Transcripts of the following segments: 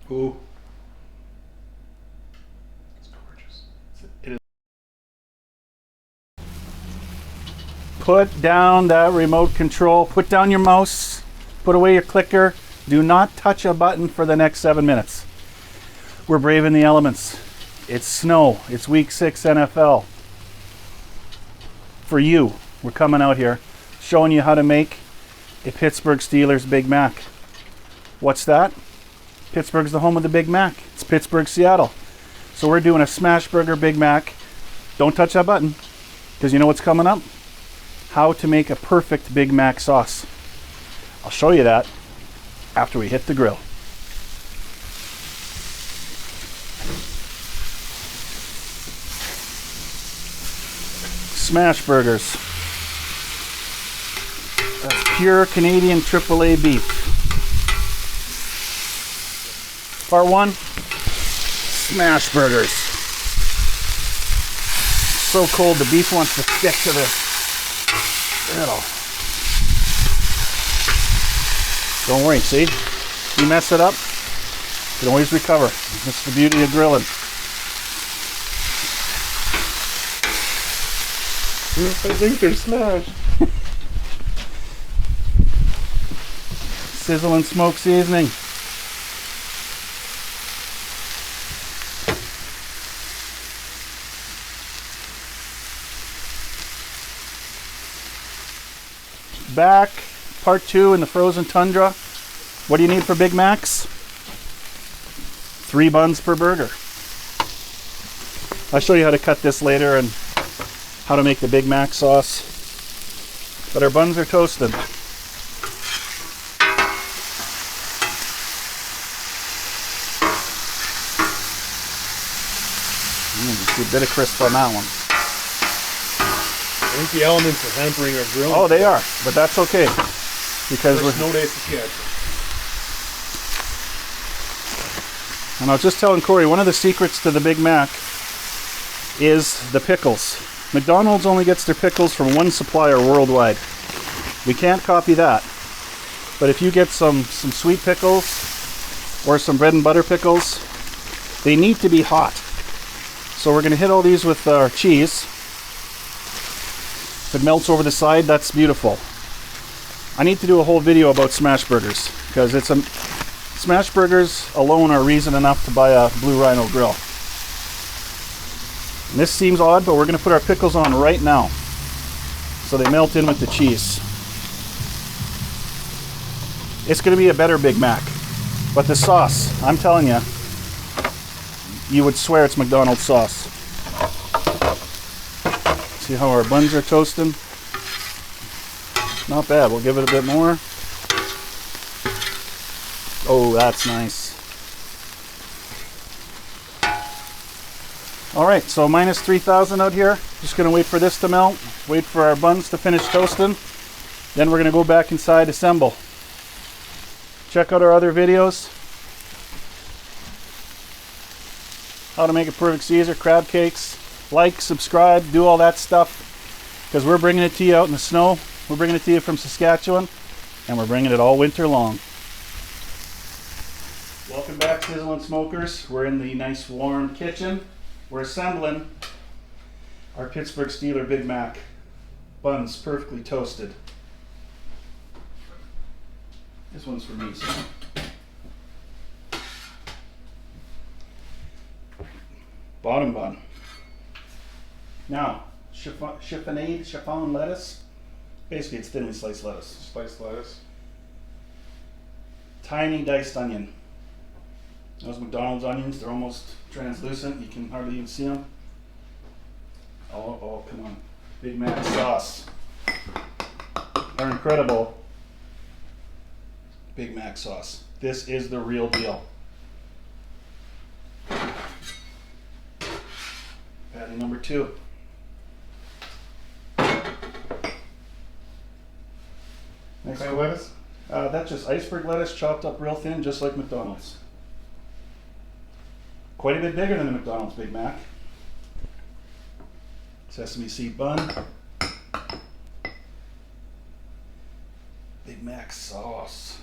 Ooh. It's gorgeous. It is. Put down that remote control. Put down your mouse. Put away your clicker. Do not touch a button for the next 7 minutes. We're braving the elements. It's snow. It's week 6 NFL. For you, we're coming out here showing you how to make a Pittsburgh Steelers Big Mac. What's that? Pittsburgh's the home of the Big Mac. It's Pittsburgh, Seattle. So we're doing a smashburger Big Mac. Don't touch that button, because you know what's coming up? How to make a perfect Big Mac sauce. I'll show you that after we hit the grill. Smashburgers. That's pure Canadian AAA beef. Part 1, smashburgers. So cold, the beef wants to stick to the griddle. Don't worry, see? You mess it up, you can always recover. That's the beauty of grilling. I think they're smashed. Sizzle and smoke seasoning. Back, part 2 in the frozen tundra. What do you need for Big Macs? 3 buns per burger. I'll show you how to cut this later and how to make the Big Mac sauce. But our buns are toasted. See a bit of crisp on that one. I think the elements are hampering our grill. Oh, they are, but that's okay because There's no days to catch. And I was just telling Corey, one of the secrets to the Big Mac is the pickles. McDonald's only gets their pickles from one supplier worldwide. We can't copy that. But if you get some sweet pickles or some bread and butter pickles, they need to be hot. So we're going to hit all these with our cheese. If it melts over the side, that's beautiful. I need to do a whole video about smashburgers because smashburgers alone are reason enough to buy a Blue Rhino grill. And this seems odd, but we're going to put our pickles on right now so they melt in with the cheese. It's going to be a better Big Mac, but the sauce, I'm telling you, you would swear it's McDonald's sauce. See how our buns are toasting? Not bad. We'll give it a bit more. Oh, that's nice. All right, so minus 3,000 out here. Just gonna wait for this to melt, wait for our buns to finish toasting. Then we're gonna go back inside, assemble. Check out our other videos. How to make a perfect Caesar, crab cakes. Like, subscribe, do all that stuff. Because we're bringing it to you out in the snow. We're bringing it to you from Saskatchewan. And we're bringing it all winter long. Welcome back, Sizzle and Smokers. We're in the nice warm kitchen. We're assembling our Pittsburgh Steelers Big Mac. Buns perfectly toasted. This one's for me, so. Bottom bun. Now, chiffon lettuce. Basically, it's thinly sliced lettuce. Sliced lettuce. Tiny diced onion. Those McDonald's onions, they're almost translucent. You can hardly even see them. Oh, come on. Big Mac sauce. Our incredible Big Mac sauce. This is the real deal. Patty number 2. Next kind of lettuce? That's just iceberg lettuce chopped up real thin, just like McDonald's. Quite a bit bigger than the McDonald's Big Mac. Sesame seed bun. Big Mac sauce.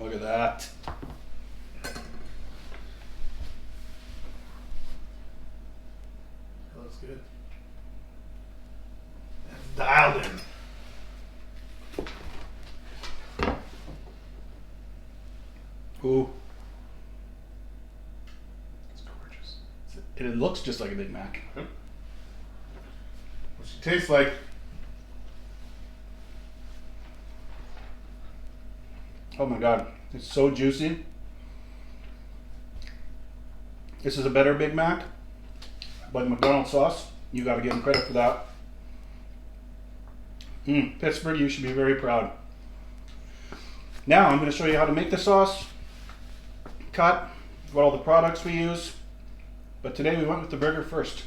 Look at that. That looks good. That's dialed in. Ooh. It's gorgeous. It looks just like a Big Mac. What she tastes like. Oh my god, it's so juicy. This is a better Big Mac, but McDonald's sauce, you gotta give them credit for that. Pittsburgh, you should be very proud. Now I'm gonna show you how to make the sauce, cut, what all the products we use, but today we went with the burger first.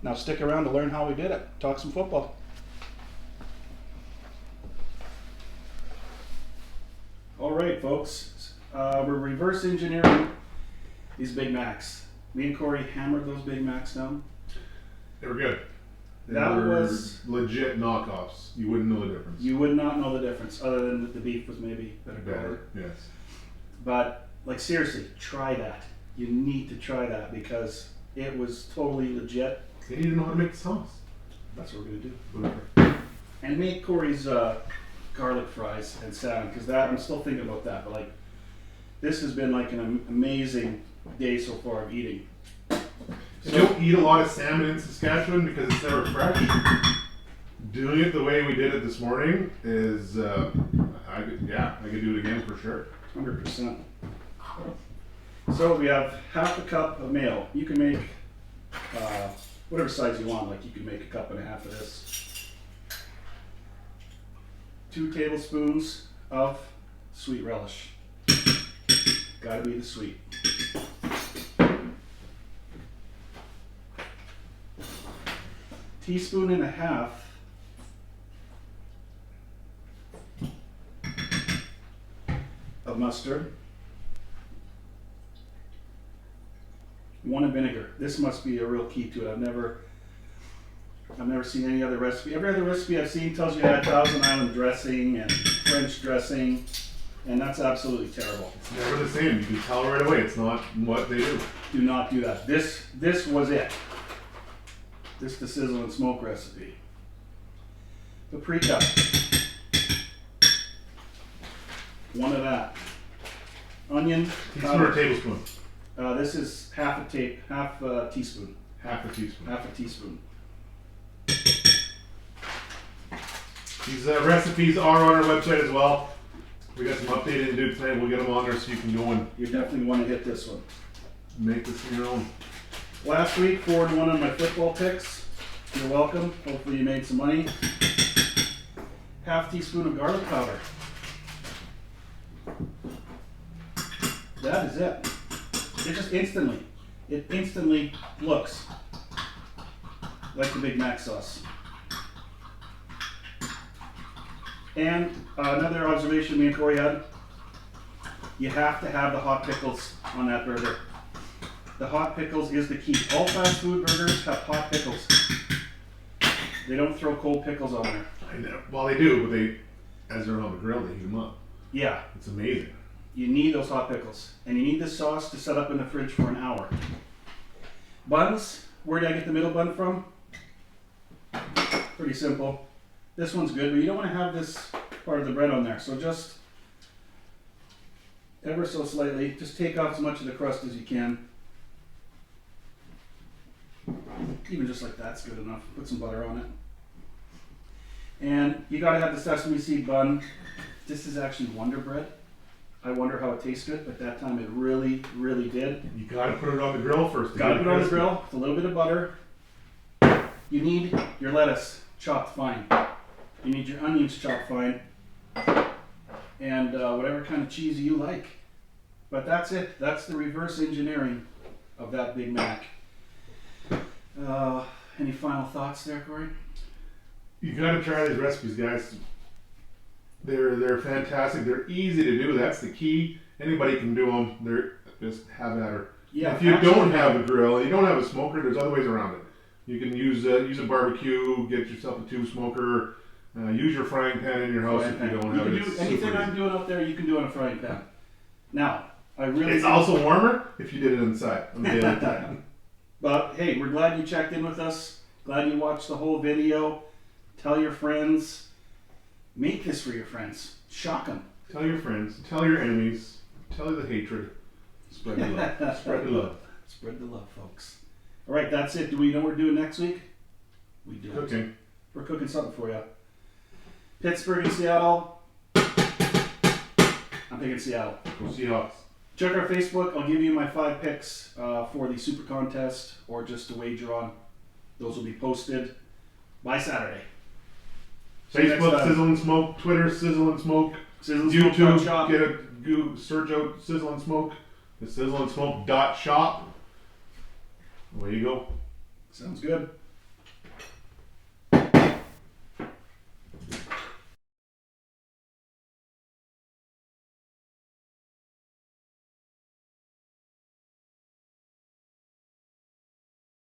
Now stick around to learn how we did it. Talk some football. All right, folks, we're reverse engineering these Big Macs. Me and Corey hammered those Big Macs down. They were good. They That were was legit knockoffs. You wouldn't know the difference. You would not know the difference, other than that the beef was maybe better quality. Better, yes. But like seriously, try that. You need to try that because it was totally legit. They need to know how to make the sauce. That's what we're gonna do. Whatever. And make Corey's garlic fries and salmon because that I'm still thinking about that. But like, this has been like an amazing day so far of eating. You don't eat a lot of salmon in Saskatchewan because it's never fresh. Doing it the way we did it this morning is, I could do it again for sure. 100%. So we have half a cup of mayo. You can make whatever size you want. Like you can make a cup and a half of this. 2 tablespoons of sweet relish. Gotta be the sweet. Teaspoon and a half of mustard. 1 of vinegar. This must be a real key to it. I've never seen any other recipe. Every other recipe I've seen tells you to add Thousand Island dressing and French dressing, and that's absolutely terrible. It's never the same. You can tell right away. It's not what they do. Do not do that. This was it. This is the Sizzle and Smoke recipe. Paprika. 1 of that. Onion. Teaspoon or tablespoon? This is half a teaspoon. Half a teaspoon. Half a teaspoon. These recipes are on our website as well. We got some updated to do tonight. We'll get them on there so you can go and You definitely want to hit this one. make this your own. Last week, 4-1 on my football picks. You're welcome. Hopefully you made some money. Half teaspoon of garlic powder. That is it. It just instantly looks like the Big Mac sauce. And another observation me and Corey had, you have to have the hot pickles on that burger. The hot pickles is the key. All fast food burgers have hot pickles. They don't throw cold pickles on there. I know. Well, they do, but as they're on the grill, they heat them up. Yeah. It's amazing. You need those hot pickles. And you need this sauce to set up in the fridge for an hour. Buns, where did I get the middle bun from? Pretty simple. This one's good, but you don't want to have this part of the bread on there. So just ever so slightly, just take off as much of the crust as you can. Even just like that's good enough. Put some butter on it. And you gotta have the sesame seed bun. This is actually Wonder Bread. I wonder how it tastes good, but that time it really, really did. You gotta put it on the grill first. Gotta put it on the grill with a little bit of butter. You need your lettuce chopped fine. You need your onions chopped fine. And whatever kind of cheese you like. But that's it. That's the reverse engineering of that Big Mac. Any final thoughts there, Corey? You gotta try these recipes, guys. They're fantastic. They're easy to do. That's the key. Anybody can do them. They're just have at her. Yeah. If you don't have a grill, you don't have a smoker, there's other ways around it. You can use a barbecue, get yourself a tube smoker, use your frying pan in your house if you don't have it. Anything I'm doing out there, you can do on a frying pan. Now, I really It's also warmer if you did it inside on the other time. But hey, we're glad you checked in with us. Glad you watched the whole video. Tell your friends. Make this for your friends. Shock them. Tell your friends. Tell your enemies. Tell the hatred. Spread the love. Spread the love. Spread the love, folks. All right, that's it. Do we know what we're doing next week? We do. Cooking. We're cooking something for you. Pittsburgh and Seattle. I'm picking Seattle. Go Seahawks. Check our Facebook. I'll give you my 5 picks for the super contest or just to wager on. Those will be posted by Saturday. See you next Facebook, time. Sizzle and Smoke. Twitter, Sizzle and Smoke. Sizzle and Smoke YouTube, shop. search out Sizzle and Smoke. The Sizzle and Smoke .shop. Away you go. Sounds good.